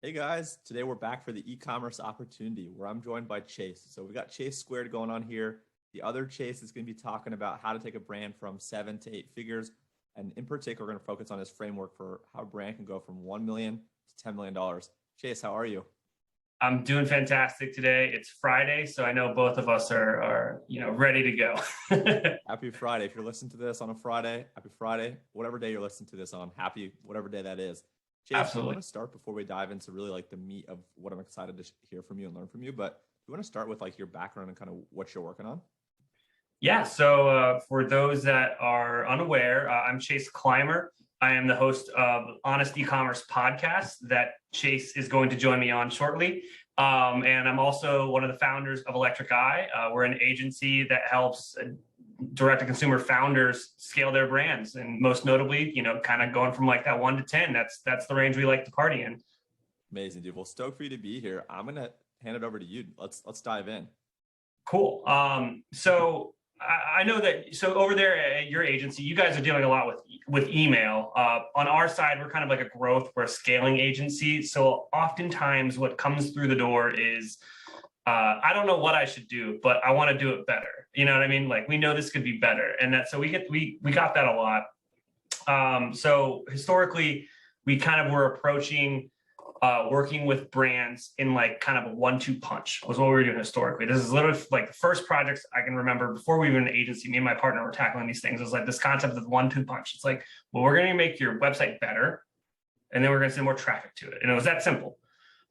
Hey guys, today we're back for the e-commerce opportunity where I'm joined by Chase. So we've got Chase Squared going on here. The other Chase is going to be talking about how to take a brand from 7 to 8 figures. And in particular, we're going to focus on his framework for how a brand can go from $1 million to $10 million. Chase, how are you? I'm doing fantastic today. It's Friday, so I know both of us are ready to go. Happy Friday. If you're listening to this on a Friday, happy Friday. Whatever day you're listening to this on, happy whatever day that is. Chase, Absolutely. I want to start before we dive into really like the meat of what I'm excited to hear from you and learn from you. But you want to start with like your background and kind of what you're working on? Yeah, so for those that are unaware, I'm Chase Clymer. I am the host of Honest Ecommerce podcast that Chase is going to join me on shortly. And I'm also one of the founders of Electric Eye. We're an agency that helps direct-to-consumer founders scale their brands. And most notably, kind of going from like that 1 to 10, that's the range we like to party in. Amazing, dude. Well, stoked for you to be here. I'm going to hand it over to you. Let's dive in. Cool. So I know that, so over there at your agency, you guys are dealing a lot with email. On our side, we're kind of like we're a scaling agency. So oftentimes what comes through the door is, I don't know what I should do, but I want to do it better. You know what I mean? Like we know this could be better. And so we got that a lot. So historically, we kind of were approaching working with brands in like kind of a 1-2 punch was what we were doing historically. This is literally like the first projects I can remember before we were in an agency. Me and my partner were tackling these things. It was like this concept of 1-2 punch. It's like, well, we're going to make your website better, and then we're going to send more traffic to it. And it was that simple.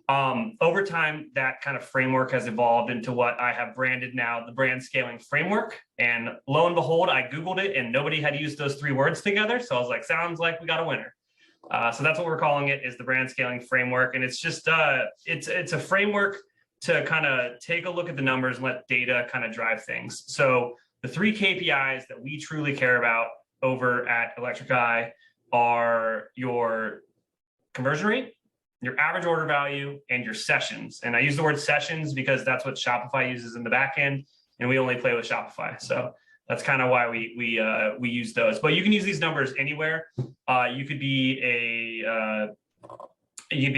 Over time, that kind of framework has evolved into what I have branded now, the brand scaling framework. And lo and behold, I Googled it and nobody had used those 3 words together. So I was like, sounds like we got a winner. So that's what we're calling it, is the brand scaling framework. And it's just, it's a framework to kind of take a look at the numbers and let data kind of drive things. So the 3 KPIs that we truly care about over at Electric Eye are your conversion rate, your average order value, and your sessions. And I use the word sessions because that's what Shopify uses in the back end, and we only play with Shopify. So that's kind of why we use those. But you can use these numbers anywhere. You could be a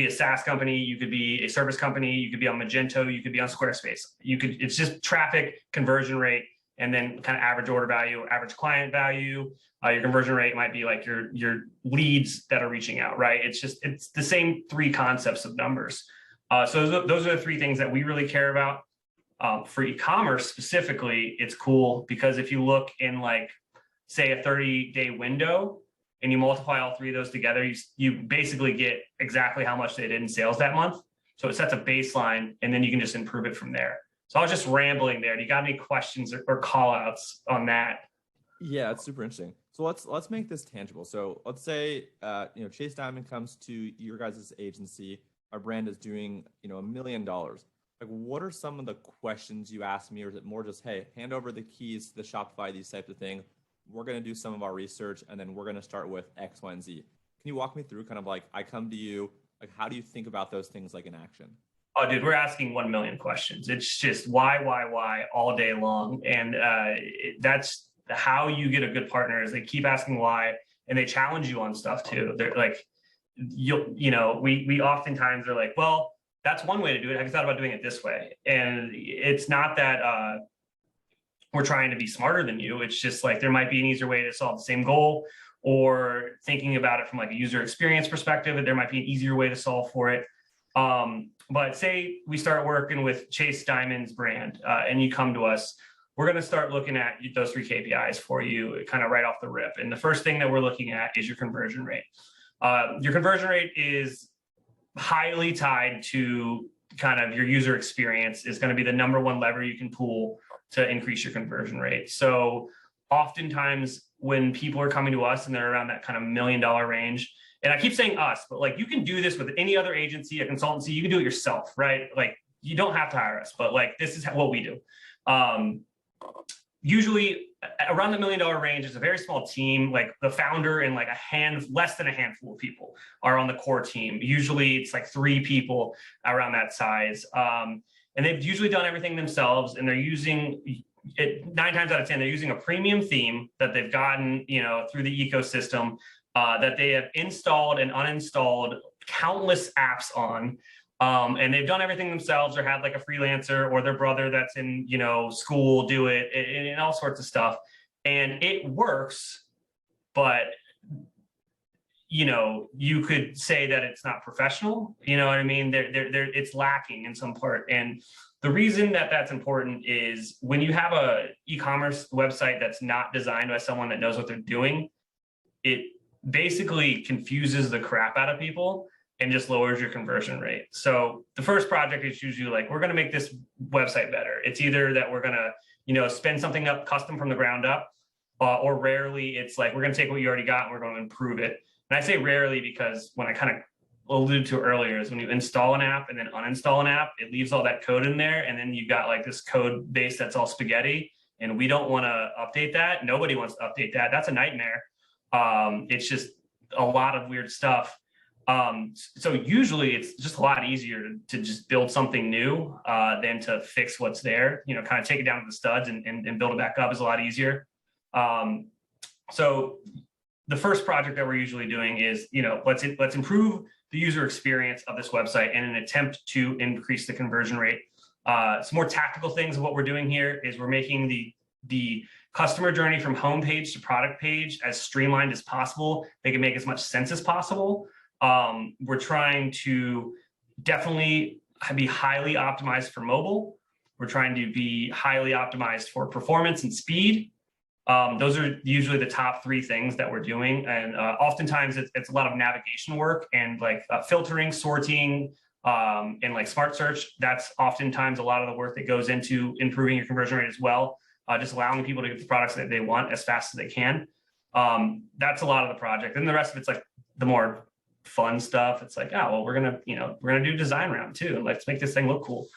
SaaS company, you could be a service company, you could be on Magento, you could be on Squarespace. It's just traffic, conversion rate, and then kind of average order value, average client value. Your conversion rate might be like your leads that are reaching out, right? It's the same 3 concepts of numbers. So those are the 3 things that we really care about. For e-commerce specifically, it's cool because if you look in like, say, a 30-day window and you multiply all 3 of those together, you basically get exactly how much they did in sales that month. So it sets a baseline and then you can just improve it from there. So I was just rambling there. Do you got any questions or call outs on that? Yeah, it's super interesting. So let's make this tangible. So let's say Chase Diamond comes to your guys' agency. Our brand is doing $1 million. Like, what are some of the questions you ask me, or is it more just, hey, hand over the keys to the Shopify, these types of things? We're going to do some of our research, and then we're going to start with X, Y, and Z. Can you walk me through kind of like, I come to you, like, how do you think about those things like in action? Oh, dude, we're asking 1 million questions. It's just why all day long. And that's how you get a good partner, is they keep asking why, and they challenge you on stuff too. They're like, we oftentimes are like, well, that's one way to do it. Have you thought about doing it this way? And it's not that we're trying to be smarter than you. It's just like there might be an easier way to solve the same goal, or thinking about it from like a user experience perspective, there might be an easier way to solve for it. But say we start working with Chase Diamond's brand and you come to us, we're going to start looking at those 3 KPIs for you kind of right off the rip. And the first thing that we're looking at is your conversion rate. Your conversion rate is highly tied to kind of your user experience. Is going to be the number 1 lever you can pull to increase your conversion rate. So oftentimes when people are coming to us and they're around that kind of $1 million range, and I keep saying us, but like you can do this with any other agency, a consultancy, you can do it yourself, right? Like you don't have to hire us, but like this is what we do. Usually around the $1 million range is a very small team. Like the founder and like less than a handful of people are on the core team. Usually it's like 3 people around that size. And they've usually done everything themselves, and they're using it 9 times out of 10, they're using a premium theme that they've gotten, through the ecosystem, that they have installed and uninstalled countless apps on, and they've done everything themselves or had like a freelancer or their brother that's in, school do it, and all sorts of stuff. And it works, but you could say that it's not professional. You know what I mean? It's lacking in some part. And the reason that that's important is when you have a e-commerce website that's not designed by someone that knows what they're doing, it basically confuses the crap out of people and just lowers your conversion rate. So the first project is usually like, we're going to make this website better. It's either that we're going to, spin something up custom from the ground up, or rarely it's like, we're going to take what you already got and we're going to improve it. And I say rarely because when I kind of alluded to earlier is when you install an app and then uninstall an app, it leaves all that code in there. And then you got like this code base that's all spaghetti. And we don't want to update that. Nobody wants to update that. That's a nightmare. It's just a lot of weird stuff. So usually it's just a lot easier to just build something new than to fix what's there. Kind of take it down to the studs and build it back up is a lot easier. So the first project that we're usually doing is, let's improve the user experience of this website in an attempt to increase the conversion rate. Some more tactical things of what we're doing here is we're making the customer journey from homepage to product page as streamlined as possible. They can make as much sense as possible. We're trying to definitely be highly optimized for mobile. We're trying to be highly optimized for performance and speed. Those are usually the top three things that we're doing. And oftentimes it's a lot of navigation work and like filtering, sorting, and like smart search. That's oftentimes a lot of the work that goes into improving your conversion rate as well. Just allowing people to get the products that they want as fast as they can. That's a lot of the project. And the rest of it's like the more fun stuff. It's like, we're gonna do design round too, and let's make this thing look cool.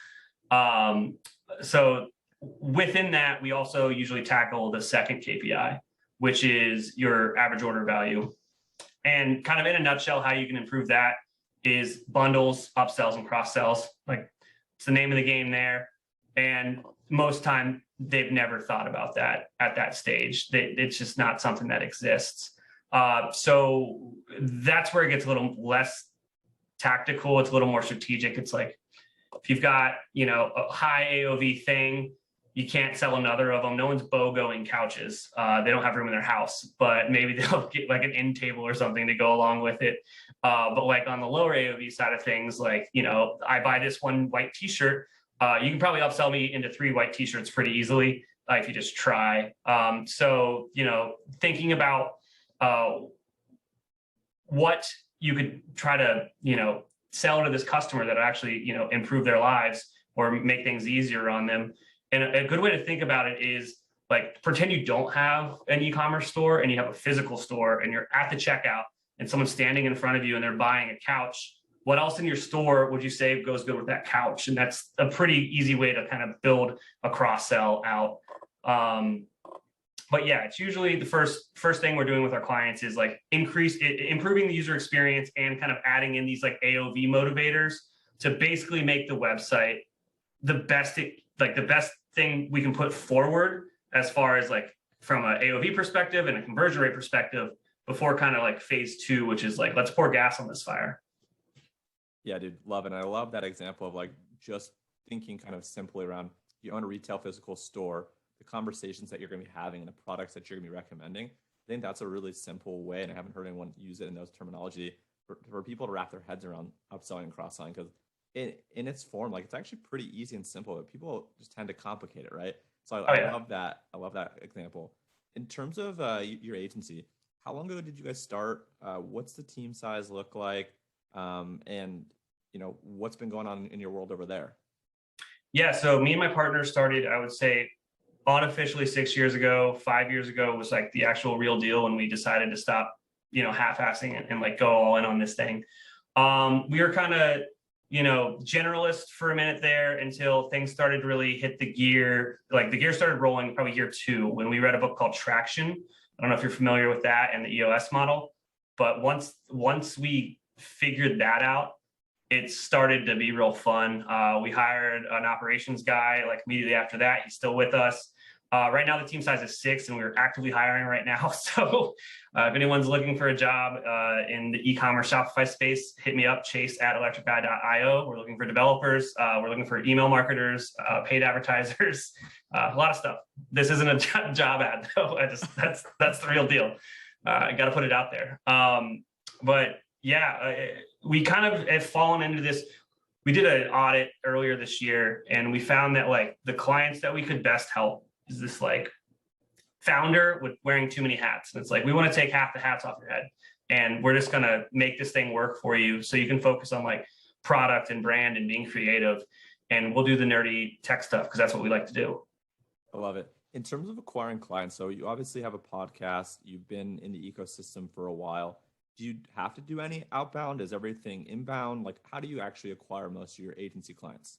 So within that, we also usually tackle the second KPI, which is your average order value. And kind of in a nutshell, how you can improve that is bundles, upsells, and cross sells. Like it's the name of the game there. And most time they've never thought about that at that stage. It's just not something that exists. So that's where it gets a little less tactical. It's a little more strategic. It's like, if you've got, a high AOV thing, you can't sell another of them. No one's BOGOing couches. They don't have room in their house, but maybe they'll get like an end table or something to go along with it. But like on the lower AOV side of things, like, I buy this one white t-shirt. You can probably upsell me into 3 white t-shirts pretty easily if you just try. So, thinking about what you could try to, sell to this customer that actually, improve their lives or make things easier on them. And a good way to think about it is like, pretend you don't have an e-commerce store and you have a physical store and you're at the checkout and someone's standing in front of you and they're buying a couch. What else in your store would you say goes good with that couch? And that's a pretty easy way to kind of build a cross sell out. But yeah, it's usually the first thing we're doing with our clients is like improving the user experience and kind of adding in these like AOV motivators to basically make the website the best thing we can put forward as far as like from an AOV perspective and a conversion rate perspective before kind of like phase 2, which is like, let's pour gas on this fire. Yeah, dude, love it. And I love that example of like just thinking kind of simply around, you own a retail physical store, the conversations that you're going to be having and the products that you're going to be recommending. I think that's a really simple way, and I haven't heard anyone use it in those terminology for people to wrap their heads around upselling and cross-selling, because in its form, like it's actually pretty easy and simple, but people just tend to complicate it, right? So I love that. I love that example. In terms of your agency, how long ago did you guys start? What's the team size look like? And what's been going on in your world over there? Yeah, so me and my partner started, I would say, unofficially 6 years ago. 5 years ago was like the actual real deal when we decided to stop, half-assing and like go all in on this thing. We were kind of, generalist for a minute there until things started to really hit the gear. Like the gear started rolling probably year 2 when we read a book called Traction. I don't know if you're familiar with that and the EOS model, but once we figured that out, it started to be real fun. We hired an operations guy like immediately after that. He's still with us. Right now, the team size is 6, and we're actively hiring right now. So if anyone's looking for a job in the e-commerce Shopify space, hit me up, chase@electricguy.io. We're looking for developers. We're looking for email marketers, paid advertisers, a lot of stuff. This isn't a job ad, though. That's the real deal. I got to put it out there. But yeah, we kind of have fallen into this. We did an audit earlier this year, and we found that like the clients that we could best help is this like founder with wearing too many hats. And it's like, we want to take half the hats off your head, and we're just going to make this thing work for you so you can focus on like product and brand and being creative. And we'll do the nerdy tech stuff because that's what we like to do. I love it. In terms of acquiring clients, so you obviously have a podcast, you've been in the ecosystem for a while. Do you have to do any outbound? Is everything inbound? Like, how do you actually acquire most of your agency clients?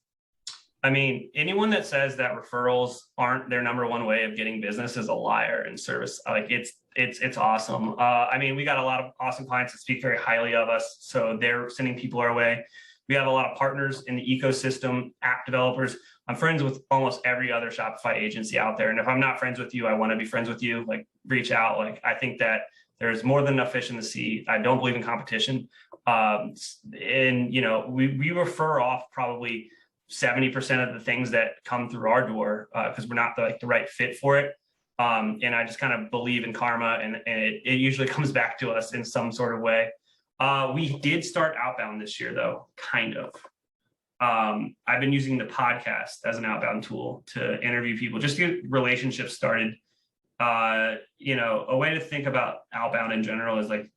I mean, anyone that says that referrals aren't their number one way of getting business is a liar in service. Like it's awesome. I mean, we got a lot of awesome clients that speak very highly of us, so they're sending people our way. We have a lot of partners in the ecosystem, app developers. I'm friends with almost every other Shopify agency out there, and if I'm not friends with you, I want to be friends with you. Like, reach out. Like, I think that there's more than enough fish in the sea. I don't believe in competition, and you know, we refer off probably 70% of the things that come through our door because we're not the right fit for it. And I just kind of believe in karma, and it usually comes back to us in some sort of way. We did start outbound this year, though, kind of. I've been using the podcast as an outbound tool to interview people, just to get relationships started. You know, a way to think about outbound in general is like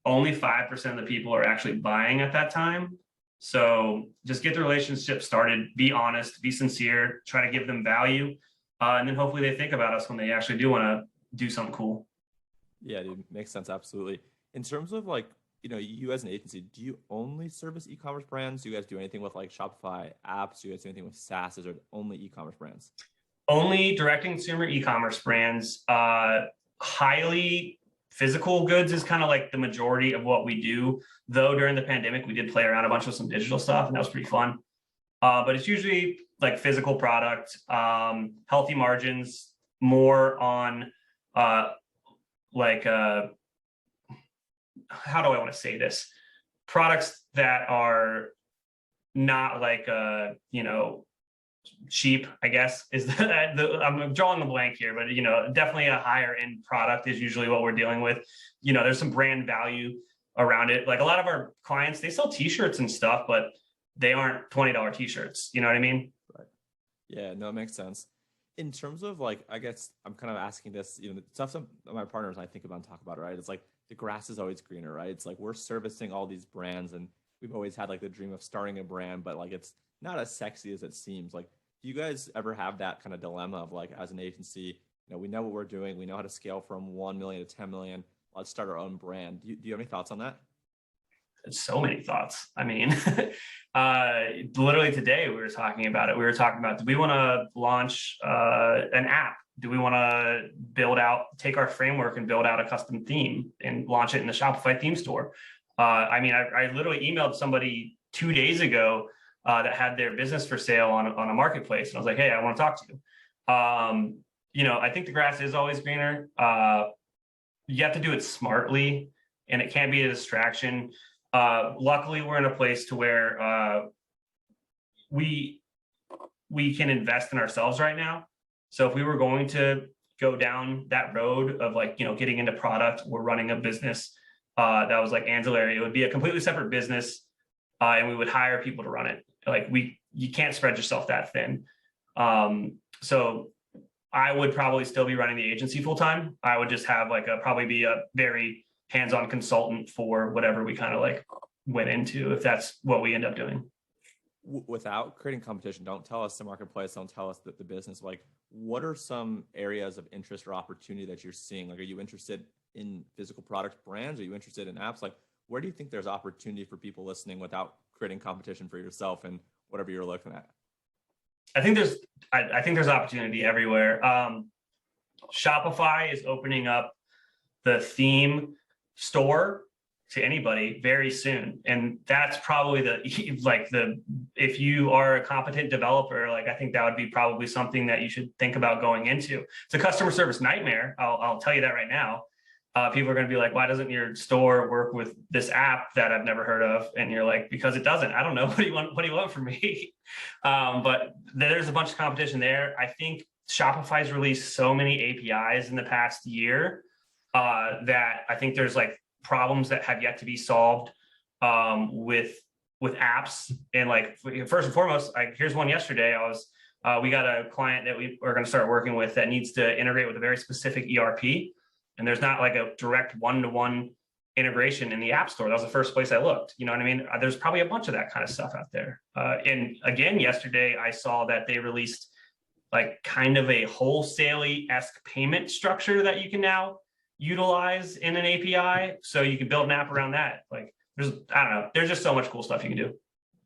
only 5% of the people are actually buying at that time. So just get the relationship started, be honest, be sincere, try to give them value. And then hopefully they think about us when they actually do want to do something cool. Yeah, dude, makes sense. Absolutely. In terms of like, you know, you as an agency, do you only service e-commerce brands? Do you guys do anything with like Shopify apps? Do you guys do anything with SaaS? Or only e-commerce brands? Only direct consumer e-commerce brands. Highly physical goods is kind of like the majority of what we do. Though during the pandemic, we did play around a bunch with some digital stuff, and that was pretty fun. But it's usually like physical product, healthy margins, more on like how do I want to say this? Products that are not like you know, cheap, I guess is I'm drawing a blank here, but you know, definitely a higher end product is usually what we're dealing with. You know, there's some brand value around it. Like a lot of our clients, they sell t-shirts and stuff, but they aren't $20 t-shirts. You know what I mean? Right. Yeah, no, it makes sense. In terms of like, I guess I'm kind of asking this, you know, stuff some of my partners and I think about and talk about it, right? It's like the grass is always greener, right? It's like we're servicing all these brands, and we've always had like the dream of starting a brand, but like it's not as sexy as it seems. Like, do you guys ever have that kind of dilemma of like, as an agency, you know, we know what we're doing, we know how to scale from 1 million to 10 million, let's start our own brand. Do you have any thoughts on that? So many thoughts. I mean, literally today we were talking about it. We were talking about, do we want to launch an app? Do we want to take our framework and build out a custom theme and launch it in the Shopify theme store? I mean, I literally emailed somebody 2 days ago that had their business for sale on a marketplace. And I was like, hey, I want to talk to you. You know, I think the grass is always greener. You have to do it smartly, and it can't be a distraction. Luckily, we're in a place to where we can invest in ourselves right now. So if we were going to go down that road of like, you know, getting into product or running a business that was like ancillary, it would be a completely separate business, and we would hire people to run it. Like you can't spread yourself that thin. So I would probably still be running the agency full time. I would just have like probably be a very hands-on consultant for whatever we kind of like went into, if that's what we end up doing. Without creating competition, don't tell us the marketplace, don't tell us that the business, like what are some areas of interest or opportunity that you're seeing? Like, are you interested in physical product brands? Are you interested in apps? Like, where do you think there's opportunity for people listening without creating competition for yourself and whatever you're looking at? I think there's opportunity everywhere. Shopify is opening up the theme store to anybody very soon, and that's probably the if you are a competent developer, like I think that would be probably something that you should think about going into. It's a customer service nightmare. I'll tell you that right now. People are going to be like, why doesn't your store work with this app that I've never heard of? And you're like, because it doesn't. I don't know. What do you want? What do you want from me? But there's a bunch of competition there. I think Shopify's released so many APIs in the past year that I think there's like problems that have yet to be solved with apps. And like, first and foremost, here's one yesterday. We got a client that we are going to start working with that needs to integrate with a very specific ERP. And there's not like a direct one-to-one integration in the App Store. That was the first place I looked. You know what I mean? There's probably a bunch of that kind of stuff out there. And again, yesterday I saw that they released like kind of a wholesale-esque payment structure that you can now utilize in an API. So you can build an app around that. Like I don't know, there's just so much cool stuff you can do.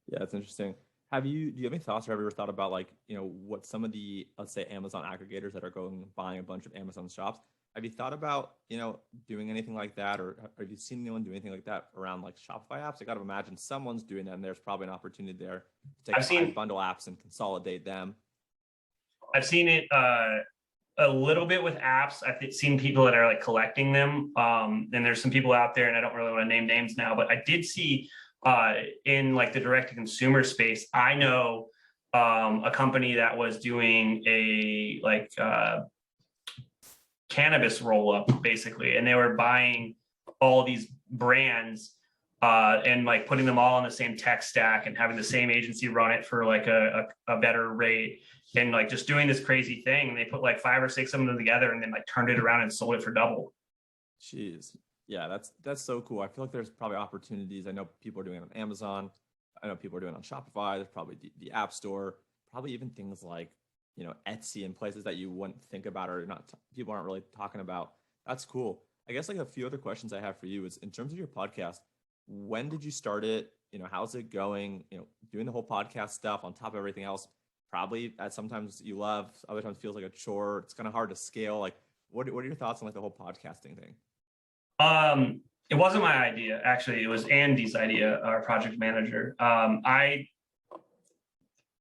Yeah, that's interesting. Do you have any thoughts or have you ever thought about like, what some of the, let's say Amazon aggregators that are buying a bunch of Amazon shops, have you thought about, doing anything like that? Or have you seen anyone do anything like that around like Shopify apps? I got to imagine someone's doing that and there's probably an opportunity there to take bundle apps and consolidate them. I've seen it a little bit with apps. I've seen people that are like collecting them. And there's some people out there, and I don't really want to name names now, but I did see in like the direct to consumer space, I know a company that was doing a like cannabis roll up basically, and they were buying all these brands and like putting them all on the same tech stack and having the same agency run it for like a better rate, and like just doing this crazy thing. And they put like 5 or 6 of them together and then like turned it around and sold it for double. Jeez. Yeah, that's so cool. I feel like there's probably opportunities. I know people are doing it on Amazon. I know people are doing it on Shopify. There's probably the App Store, probably even things like, Etsy and places that you wouldn't think about or people aren't really talking about. That's cool. I guess like a few other questions I have for you is in terms of your podcast, when did you start it? How's it going? Doing the whole podcast stuff on top of everything else, probably at sometimes you love, other times feels like a chore. It's kind of hard to scale. Like what are your thoughts on like the whole podcasting thing? It wasn't my idea. Actually, it was Andy's idea, our project manager. I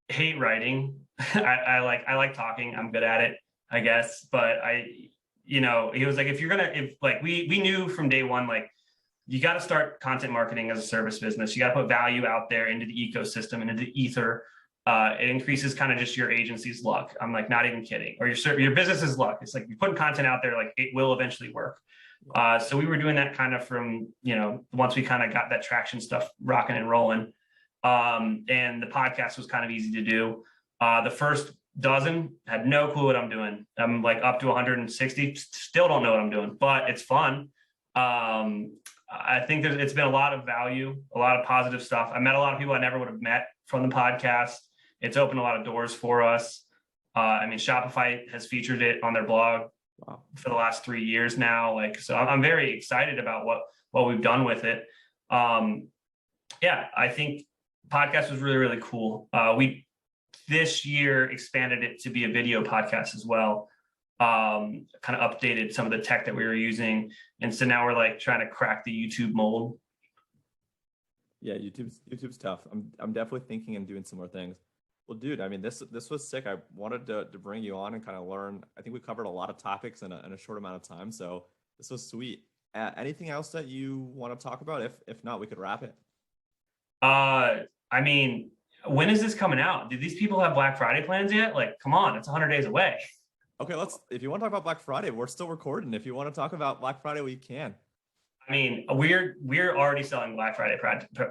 hate writing. I like talking. I'm good at it, I guess. But he was like, if we knew from day one, like you got to start content marketing as a service business. You got to put value out there into the ecosystem and into the ether. It increases kind of just your agency's luck. I'm like, not even kidding. Or your business's luck. It's like you're putting content out there, like it will eventually work. So we were doing that kind of from, once we kind of got that traction stuff rocking and rolling. And the podcast was kind of easy to do. The first dozen had no clue what I'm doing. I'm like up to 160, still don't know what I'm doing, but it's fun. I think it's been a lot of value, a lot of positive stuff. I met a lot of people I never would have met from the podcast. It's opened a lot of doors for us. Shopify has featured it on their blog for the last 3 years now. So I'm very excited about what we've done with it. I think podcast was really, really cool. We this year expanded it to be a video podcast as well. Kind of updated some of the tech that we were using. And so now we're like trying to crack the YouTube mold. Yeah, YouTube's tough. I'm definitely thinking and doing some more things. Well, dude, this was sick. I wanted to bring you on and kind of learn. I think we covered a lot of topics in a short amount of time. So this was sweet. Anything else that you want to talk about? If not, we could wrap it. When is this coming out? Did these people have Black Friday plans yet? Like, come on, it's 100 days away. Okay, if you want to talk about Black Friday, we're still recording. If you want to talk about Black Friday, we can. We're already selling Black Friday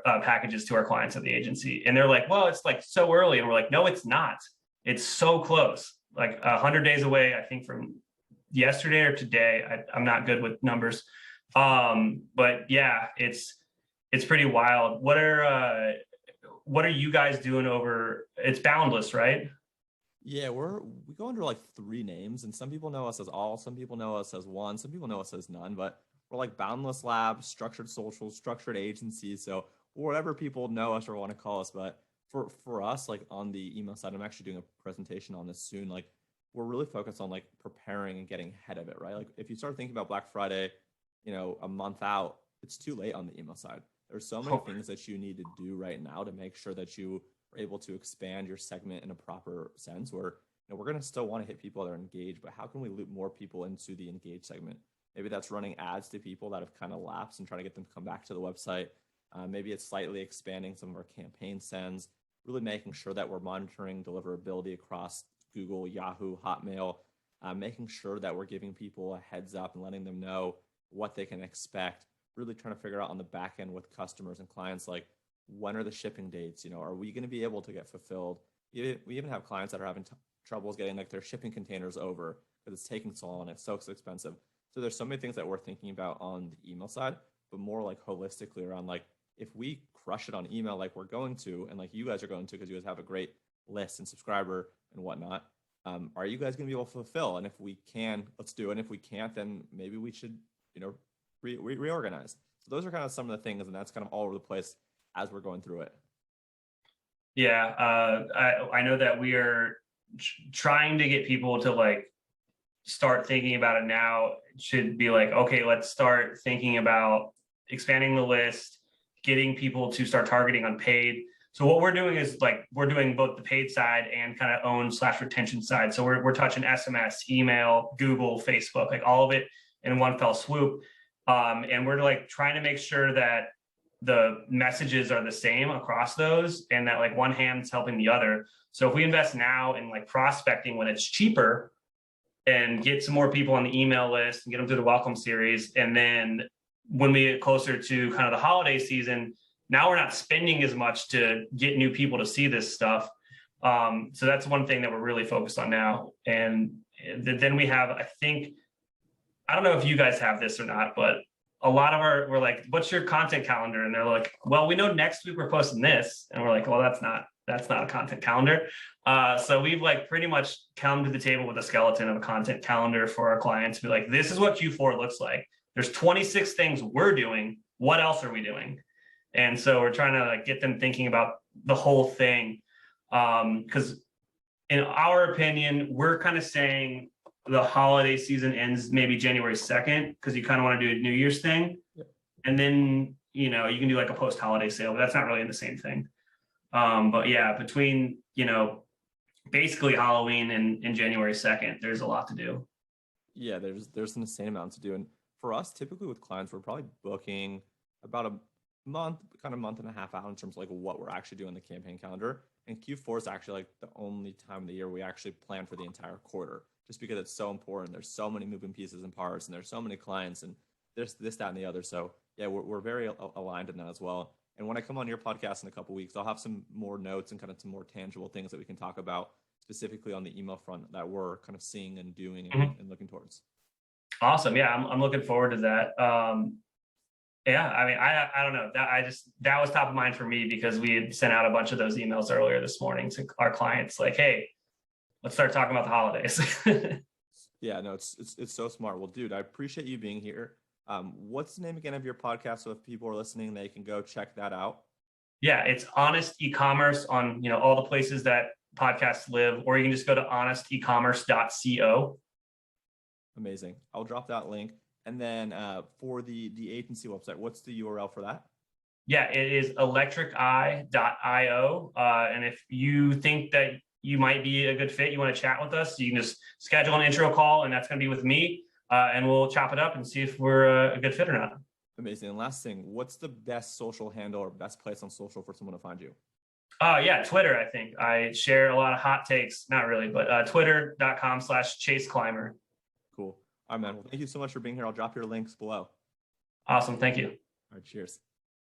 packages to our clients at the agency. And they're like, well, it's like so early. And we're like, no, it's not. It's so close. Like 100 days away, I think from yesterday or today. I'm not good with numbers. But yeah, it's pretty wild. What are you guys doing over? It's Boundless, right? Yeah, we go under like 3 names, and some people know us as all, some people know us as one, some people know us as none, but we're like Boundless Labs, Structured Social, Structured Agency. So whatever people know us or want to call us, but for us, like on the email side, I'm actually doing a presentation on this soon. Like we're really focused on like preparing and getting ahead of it, right? Like if you start thinking about Black Friday, a month out, it's too late on the email side. There's so many things that you need to do right now to make sure that you we're able to expand your segment in a proper sense where we're going to still want to hit people that are engaged, but how can we loop more people into the engaged segment? Maybe that's running ads to people that have kind of lapsed and trying to get them to come back to the website. Maybe it's slightly expanding some of our campaign sends, really making sure that we're monitoring deliverability across Google, Yahoo, Hotmail, making sure that we're giving people a heads up and letting them know what they can expect, really trying to figure out on the back end with customers and clients, like when are the shipping dates? Are we going to be able to get fulfilled? We even have clients that are having troubles getting like their shipping containers over because it's taking so long and it's so expensive. So there's so many things that we're thinking about on the email side, but more like holistically around like if we crush it on email like we're going to, and like you guys are going to because you guys have a great list and subscriber and whatnot, are you guys going to be able to fulfill? And if we can, let's do it. And if we can't, then maybe we should, reorganize. So those are kind of some of the things, and that's kind of all over the place as we're going through it. Yeah, I know that we are trying to get people to like start thinking about it now. It should be like, okay, let's start thinking about expanding the list, getting people to start targeting on paid. So what we're doing is like, we're doing both the paid side and kind of own/retention side. So we're touching SMS, email, Google, Facebook, like all of it in one fell swoop. And we're like trying to make sure that the messages are the same across those and that like one hand's helping the other. So if we invest now in like prospecting when it's cheaper and get some more people on the email list and get them through the welcome series, and then when we get closer to kind of the holiday season, now we're not spending as much to get new people to see this stuff. So that's one thing that we're really focused on now. And then we have, I don't know if you guys have this or not, but a lot of we're like, what's your content calendar? And they're like, well, we know next week we're posting this. And we're like, well, that's not a content calendar. So we've like pretty much come to the table with a skeleton of a content calendar for our clients to be like, this is what Q4 looks like. There's 26 things we're doing. What else are we doing? And so we're trying to like get them thinking about the whole thing. Because in our opinion, we're kind of saying the holiday season ends maybe January 2nd, because you kind of want to do a New Year's thing. Yep. And then, you can do like a post-holiday sale, but that's not really the same thing. But yeah, between, basically Halloween and January 2nd, there's a lot to do. Yeah, there's an insane amount to do. And for us, typically with clients, we're probably booking about a month and a half out in terms of like what we're actually doing the campaign calendar. And Q4 is actually like the only time of the year we actually plan for the entire quarter, just because it's so important. There's so many moving pieces and parts, and there's so many clients, and there's this, that, and the other. So yeah, we're very aligned in that as well. And when I come on your podcast in a couple of weeks, I'll have some more notes and kind of some more tangible things that we can talk about specifically on the email front that we're kind of seeing and doing and looking towards. Awesome. Yeah, I'm looking forward to that. Yeah, I mean, I don't know. That was top of mind for me because we had sent out a bunch of those emails earlier this morning to our clients, like, hey, let's start talking about the holidays. Yeah, no, it's so smart. Well, dude, I appreciate you being here. What's the name again of your podcast? So if people are listening, they can go check that out. Yeah, it's Honest Ecommerce on all the places that podcasts live, or you can just go to honestecommerce.co. Amazing. I'll drop that link. And then for the agency website, what's the URL for that? Yeah, it is electriceye.io. And if you think that you might be a good fit, you want to chat with us, you can just schedule an intro call, and that's going to be with me. And we'll chop it up and see if we're a good fit or not. Amazing. And last thing, what's the best social handle or best place on social for someone to find you? Yeah, Twitter, I think. I share a lot of hot takes. Not really, but twitter.com/Chase Clymer. Cool. All right, man. Well, thank you so much for being here. I'll drop your links below. Awesome. Thank you. All right. Cheers.